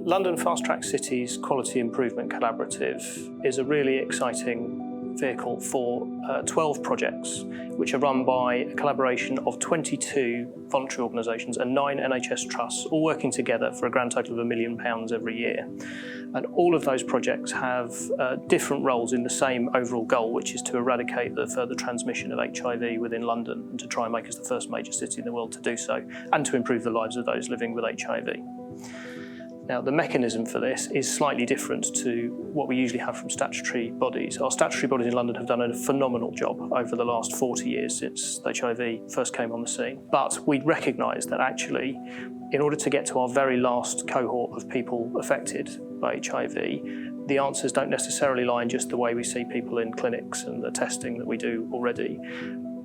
London Fast-Track Cities Quality Improvement Collaborative is a really exciting vehicle for 12 projects which are run by a collaboration of 22 voluntary organisations and 9 NHS trusts, all working together for a grand total of £1 million every year. And all of those projects have different roles in the same overall goal, which is to eradicate the further transmission of HIV within London and to try and make us the first major city in the world to do so, and to improve the lives of those living with HIV. Now, the mechanism for this is slightly different to what we usually have from statutory bodies. Our statutory bodies in London have done a phenomenal job over the last 40 years since HIV first came on the scene. But we recognise that actually, in order to get to our very last cohort of people affected by HIV, the answers don't necessarily lie in just the way we see people in clinics and the testing that we do already.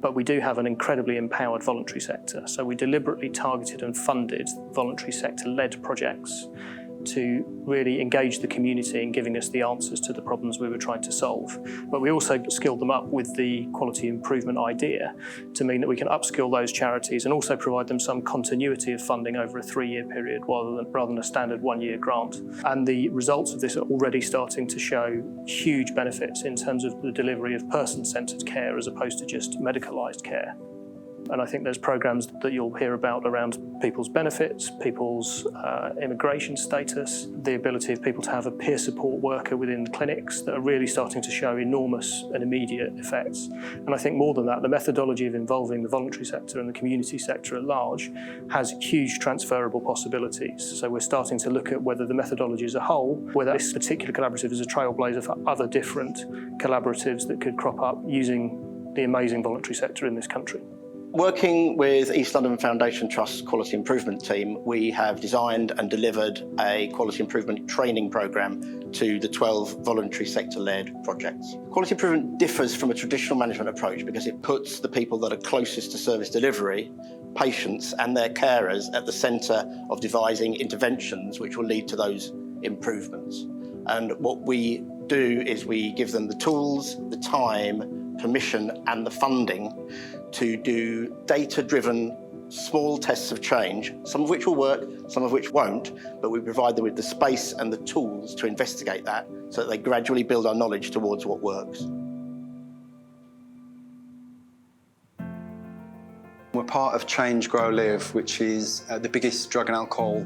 But we do have an incredibly empowered voluntary sector. So we deliberately targeted and funded voluntary sector-led projects to really engage the community in giving us the answers to the problems we were trying to solve. But we also skilled them up with the quality improvement idea to mean that we can upskill those charities and also provide them some continuity of funding over a 3-year period rather than a standard 1-year grant. And the results of this are already starting to show huge benefits in terms of the delivery of person-centred care as opposed to just medicalised care. And I think there's programmes that you'll hear about around people's benefits, people's immigration status, the ability of people to have a peer support worker within clinics that are really starting to show enormous and immediate effects. And I think more than that, the methodology of involving the voluntary sector and the community sector at large has huge transferable possibilities. So we're starting to look at whether the methodology as a whole, whether this particular collaborative is a trailblazer for other different collaboratives that could crop up using the amazing voluntary sector in this country. Working with East London Foundation Trust's Quality Improvement team, we have designed and delivered a quality improvement training programme to the 12 voluntary sector-led projects. Quality improvement differs from a traditional management approach because it puts the people that are closest to service delivery, patients and their carers, at the centre of devising interventions which will lead to those improvements. And what we do is we give them the tools, the time, permission and the funding to do data-driven small tests of change, some of which will work, some of which won't, but we provide them with the space and the tools to investigate that so that they gradually build our knowledge towards what works. We're part of Change, Grow, Live, which is the biggest drug and alcohol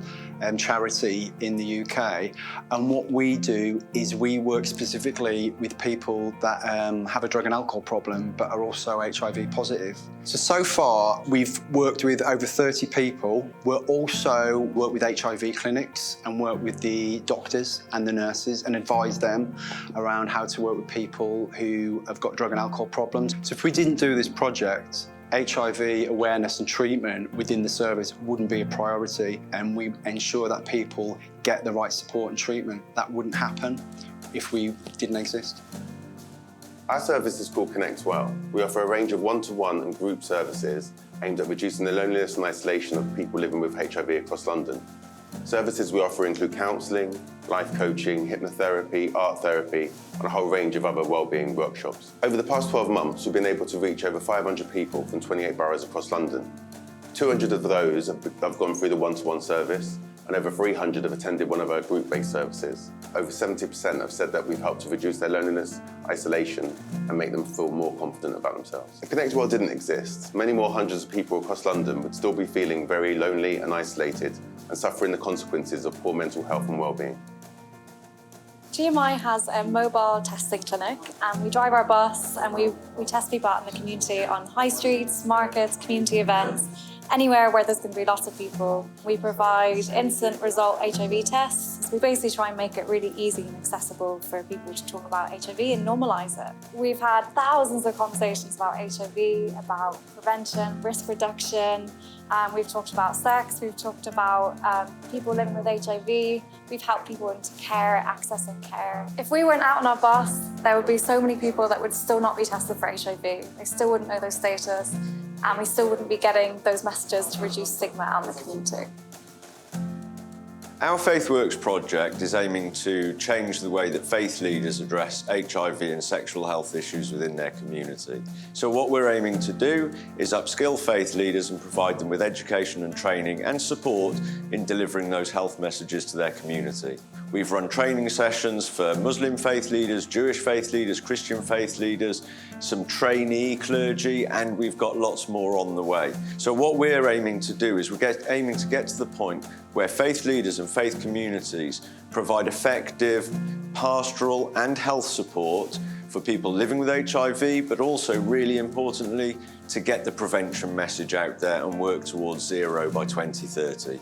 charity in the UK. And what we do is we work specifically with people that have a drug and alcohol problem but are also HIV positive. So far we've worked with over 30 people. We'll also work with HIV clinics and work with the doctors and the nurses and advise them around how to work with people who have got drug and alcohol problems. So if we didn't do this project, HIV awareness and treatment within the service wouldn't be a priority, and we ensure that people get the right support and treatment. That wouldn't happen if we didn't exist. Our service is called Connect Well. We offer a range of one-to-one and group services aimed at reducing the loneliness and isolation of people living with HIV across London. Services we offer include counselling, life coaching, hypnotherapy, art therapy, and a whole range of other wellbeing workshops. Over the past 12 months, we've been able to reach over 500 people from 28 boroughs across London. 200 of those have gone through the one-to-one service, and over 300 have attended one of our group-based services. Over 70% have said that we've helped to reduce their loneliness, isolation, and make them feel more confident about themselves. If Connect Well didn't exist, many more hundreds of people across London would still be feeling very lonely and isolated and suffering the consequences of poor mental health and well-being. GMI has a mobile testing clinic, and we drive our bus and we test people out in the community on high streets, markets, community events, anywhere where there's going to be lots of people. We provide instant result HIV tests. We basically try and make it really easy and accessible for people to talk about HIV and normalise it. We've had thousands of conversations about HIV, about prevention, risk reduction. We've talked about sex, we've talked about people living with HIV. We've helped people into care, accessing care. If we weren't out on our bus, there would be so many people that would still not be tested for HIV. They still wouldn't know their status, and we still wouldn't be getting those messages to reduce stigma out in the community. Our FaithWorks project is aiming to change the way that faith leaders address HIV and sexual health issues within their community. So what we're aiming to do is upskill faith leaders and provide them with education and training and support in delivering those health messages to their community. We've run training sessions for Muslim faith leaders, Jewish faith leaders, Christian faith leaders, some trainee clergy, and we've got lots more on the way. So what we're aiming to do is aiming to get to the point where faith leaders and faith communities provide effective pastoral and health support for people living with HIV, but also, really importantly, to get the prevention message out there and work towards zero by 2030.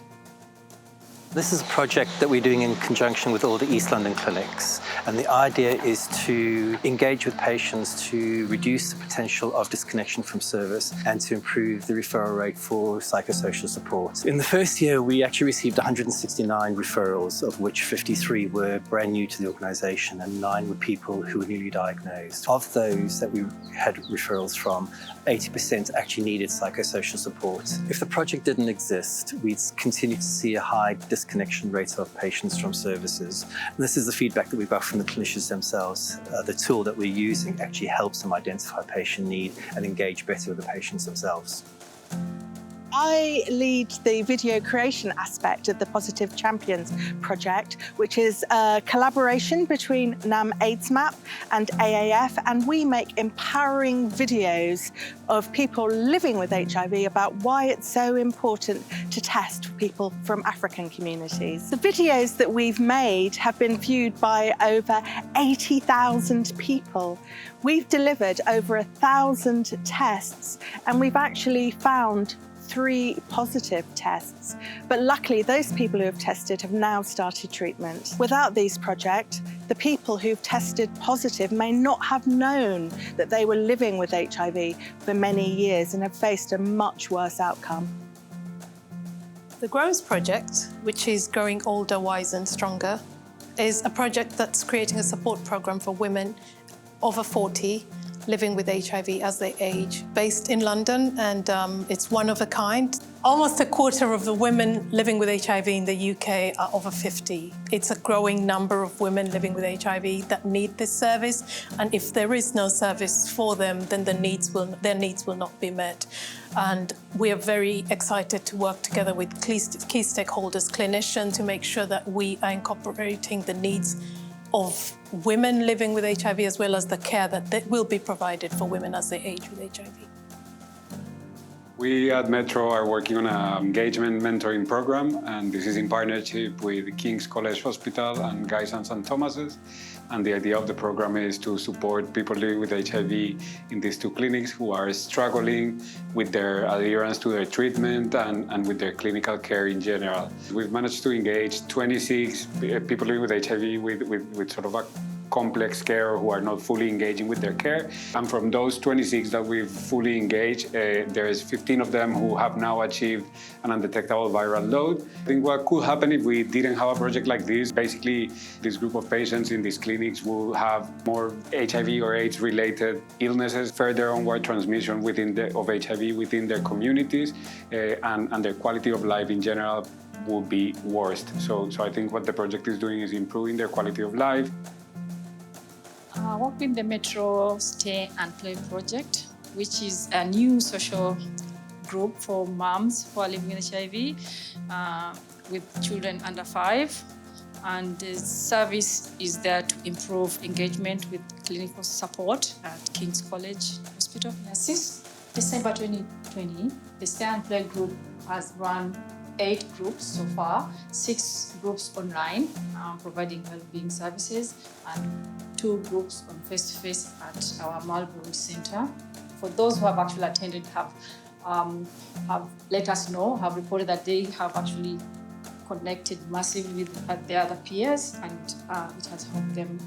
This is a project that we're doing in conjunction with all the East London clinics, and the idea is to engage with patients to reduce the potential of disconnection from service and to improve the referral rate for psychosocial support. In the first year, we actually received 169 referrals, of which 53 were brand new to the organisation and 9 were people who were newly diagnosed. Of those that we had referrals from, 80% actually needed psychosocial support. If the project didn't exist, we'd continue to see a high disconnection rate of patients from services. And this is the feedback that we got from the clinicians themselves. The tool that we're using actually helps them identify patient need and engage better with the patients themselves. I lead the video creation aspect of the Positive Champions project, which is a collaboration between NAM AIDS Map and AAF, and we make empowering videos of people living with HIV about why it's so important to test for people from African communities. The videos that we've made have been viewed by over 80,000 people. We've delivered over 1,000 tests, and we've actually found 3 positive tests, but luckily those people who have tested have now started treatment. Without these projects, the people who've tested positive may not have known that they were living with HIV for many years and have faced a much worse outcome. The GROWS project, which is Growing Older, Wise and Stronger, is a project that's creating a support program for women over 40 living with HIV as they age, based in London, and it's one of a kind. Almost a quarter of the women living with HIV in the UK are over 50. It's a growing number of women living with HIV that need this service, and if there is no service for them, then their needs will not be met. And we are very excited to work together with key stakeholders, clinicians, to make sure that we are incorporating the needs of women living with HIV, as well as the care that will be provided for women as they age with HIV. We at Metro are working on an engagement mentoring program, and this is in partnership with King's College Hospital and Guy's and St. Thomas's. And the idea of the program is to support people living with HIV in these 2 clinics who are struggling with their adherence to their treatment and with their clinical care in general. We've managed to engage 26 people living with HIV with sort of a complex care, who are not fully engaging with their care. And from those 26 that we've fully engaged, there's 15 of them who have now achieved an undetectable viral load. I think what could happen if we didn't have a project like this, basically this group of patients in these clinics will have more HIV or AIDS-related illnesses, further onward transmission of HIV within their communities, and their quality of life in general will be worse. So I think what the project is doing is improving their quality of life. I work with the Metro Stay and Play project, which is a new social group for moms who are living with HIV with children under 5. And the service is there to improve engagement with clinical support at King's College Hospital. Since December 2020, the Stay and Play group has run 8 groups so far, 6 groups online, providing well-being services, and 2 groups on face-to-face at our Marlborough Centre. For those who have actually attended, have let us know, have reported that they have actually connected massively with their other peers, and it has helped them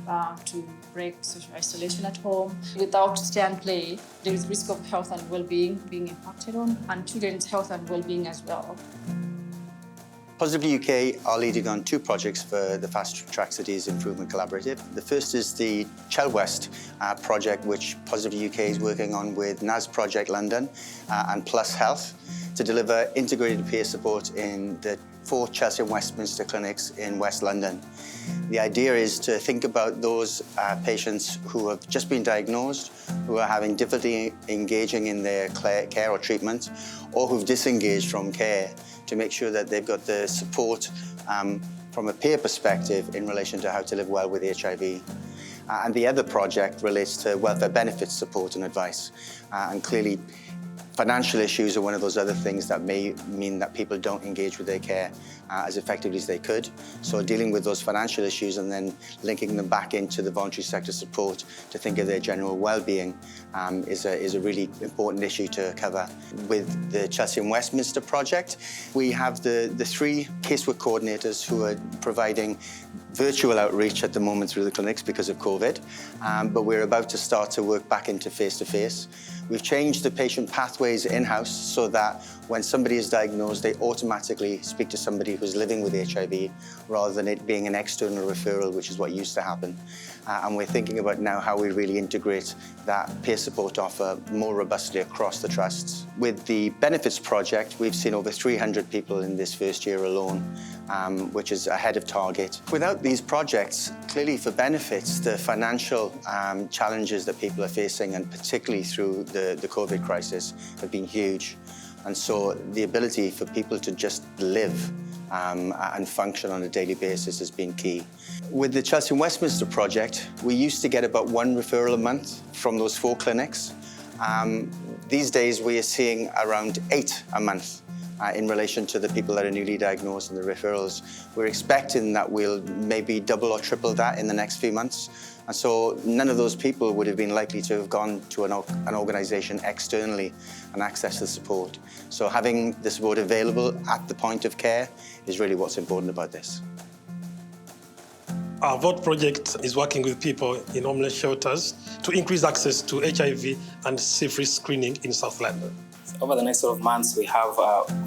to break social isolation at home. Without Stay and Play, there is risk of health and well-being being impacted on, and children's health and well-being as well. Positive UK are leading on 2 projects for the Fast-Track Cities Improvement Collaborative. The first is the Chelwest project, which Positive UK is working on with NAS Project London and Plus Health to deliver integrated peer support in the 4 Chelsea and Westminster clinics in West London. The idea is to think about those patients who have just been diagnosed, who are having difficulty engaging in their care or treatment, or who've disengaged from care, to make sure that they've got the support from a peer perspective in relation to how to live well with HIV. And the other project relates to welfare benefits support and advice. And clearly, financial issues are one of those other things that may mean that people don't engage with their care as effectively as they could. So dealing with those financial issues and then linking them back into the voluntary sector support to think of their general well-being is a really important issue to cover. With the Chelsea and Westminster project, we have the 3 casework coordinators who are providing virtual outreach at the moment through the clinics because of COVID, but we're about to start to work back into face-to-face. We've changed the patient pathways in-house so that when somebody is diagnosed, they automatically speak to somebody who's living with HIV rather than it being an external referral, which is what used to happen. And we're thinking about now how we really integrate that peer support offer more robustly across the trusts. With the benefits project, we've seen over 300 people in this first year alone, which is ahead of target. Without these projects, clearly for benefits, the financial challenges that people are facing, and particularly through the COVID crisis, have been huge. And so the ability for people to just live and function on a daily basis has been key. With the Chelsea and Westminster project, we used to get about 1 referral a month from those 4 clinics. These days, we are seeing around 8 a month. In relation to the people that are newly diagnosed and the referrals. We're expecting that we'll maybe double or triple that in the next few months. And so none of those people would have been likely to have gone to an organisation externally and access the support. So having the support available at the point of care is really what's important about this. Our VOT project is working with people in homeless shelters to increase access to HIV and syphilis screening in South London. Over the next 12 months, we have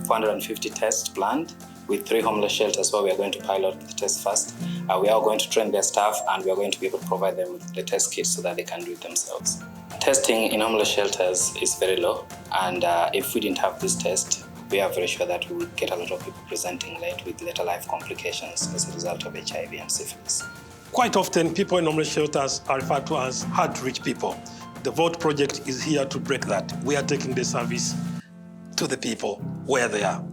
450 tests planned with 3 homeless shelters where we are going to pilot the test first. We are going to train their staff and we are going to be able to provide them with the test kits so that they can do it themselves. Testing in homeless shelters is very low, and if we didn't have this test, we are very sure that we would get a lot of people presenting late with later life complications as a result of HIV and syphilis. Quite often, people in homeless shelters are referred to as hard-to-reach people. The VOT project is here to break that. We are taking the service to the people where they are.